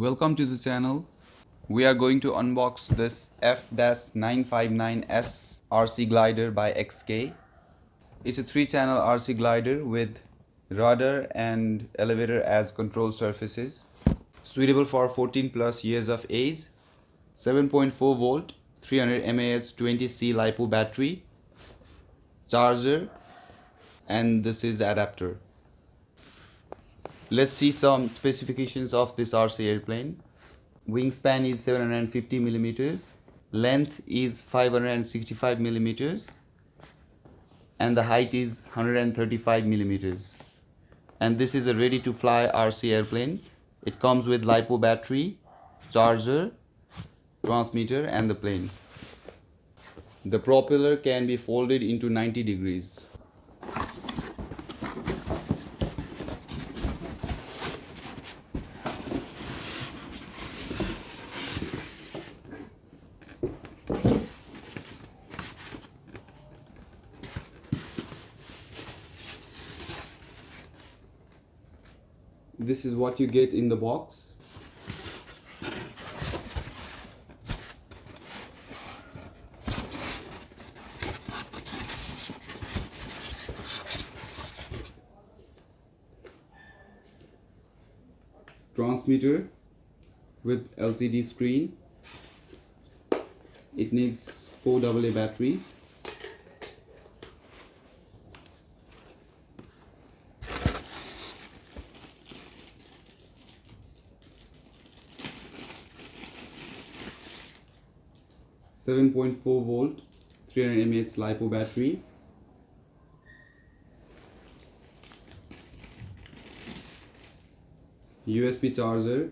Welcome to the channel. We are going to unbox this F959S RC glider by XK. It's a 3-channel RC glider with rudder and elevator as control surfaces. Suitable for 14 plus years of age. 7.4 volt, 300 mAh 20C lipo battery, charger, and this is adapter. Let's see some specifications of this RC airplane. Wingspan is 750 millimeters, length is 565 millimeters, and the height is 135 millimeters. And this is a ready to fly RC airplane. It comes with lipo battery, charger, transmitter, and the plane. The propeller can be folded into 90 degrees. This is what you get in the box. Transmitter with LCD screen. It needs 4 AA batteries. .4 volt, 300 mAh lipo battery. USB charger.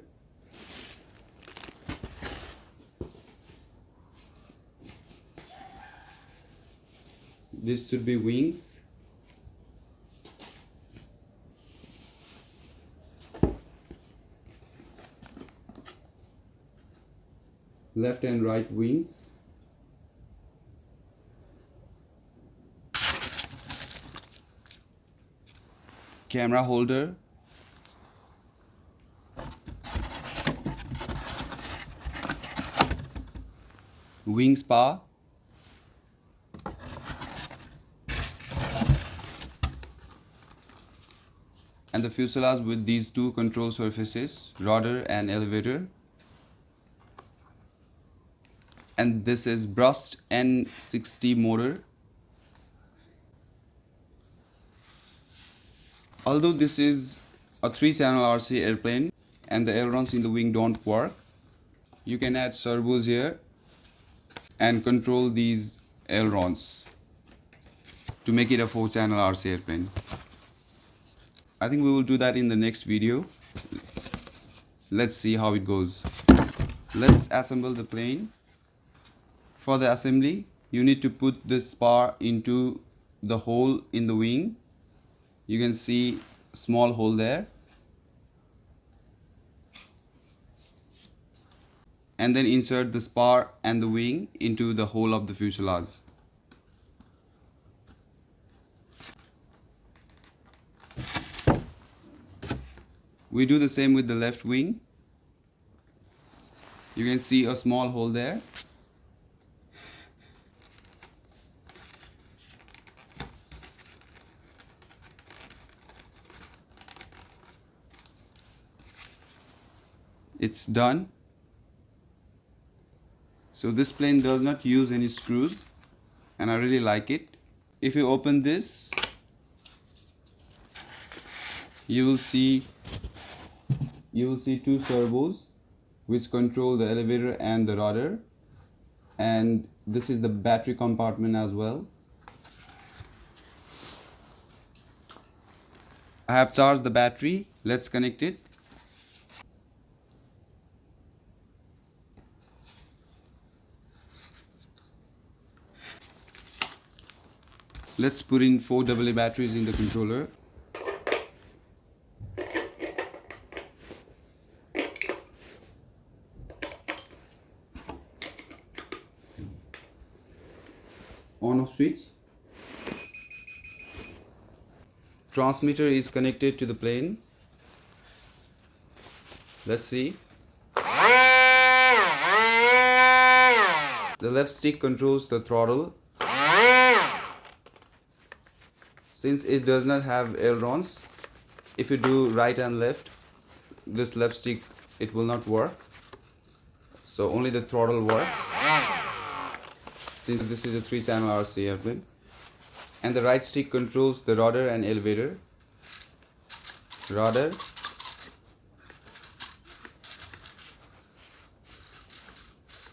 This should be wings. Left and right wings. Camera holder. Wing spar. And the fuselage with these 2 control surfaces, rudder and elevator. And this is brushed N60 motor. Although this is a 3-channel RC airplane and the ailerons in the wing don't work, you can add servos here and control these ailerons to make it a 4-channel RC airplane. I think we will do that in the next video. Let's see how it goes. Let's assemble the plane. For the assembly, you need to put this spar into the hole in the wing. You can see a small hole there. And then insert the spar and the wing into the hole of the fuselage. We do the same with the left wing. You can see a small hole there. It's done. So this plane does not use any screws and I really like it. If you open this, you will see 2 servos which control the elevator and the rudder, and this is the battery compartment as well. I have charged the battery. Let's connect it. Let's put in 4 AA batteries in the controller. On off switch. Transmitter is connected to the plane. Let's see. The left stick controls the throttle. Since it does not have ailerons, if you do right and left, this left stick, it will not work. So only the throttle works, since this is a 3-channel RC airplane. And the right stick controls the rudder and elevator. Rudder,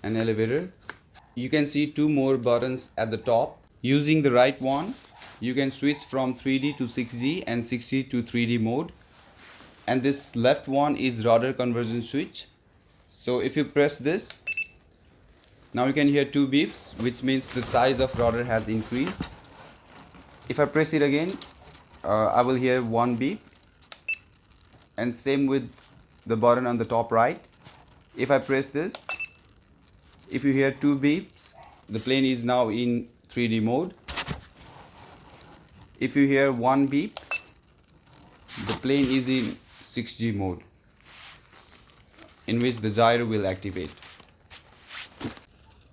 and elevator. You can see 2 more buttons at the top. Using the right one, you can switch from 3D to 6G and 6G to 3D mode. And this left one is rudder conversion switch. So if you press this, now you can hear 2 beeps, which means the size of rudder has increased. If I press it again, I will hear 1 beep. And same with the button on the top right. If I press this, if you hear 2 beeps, the plane is now in 3D mode. If you hear 1 beep, the plane is in 6G mode, in which the gyro will activate.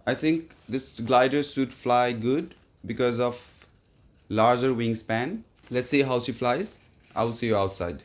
I think this glider should fly good because of larger wingspan. Let's see how she flies. I will see you outside.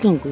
Tunggu.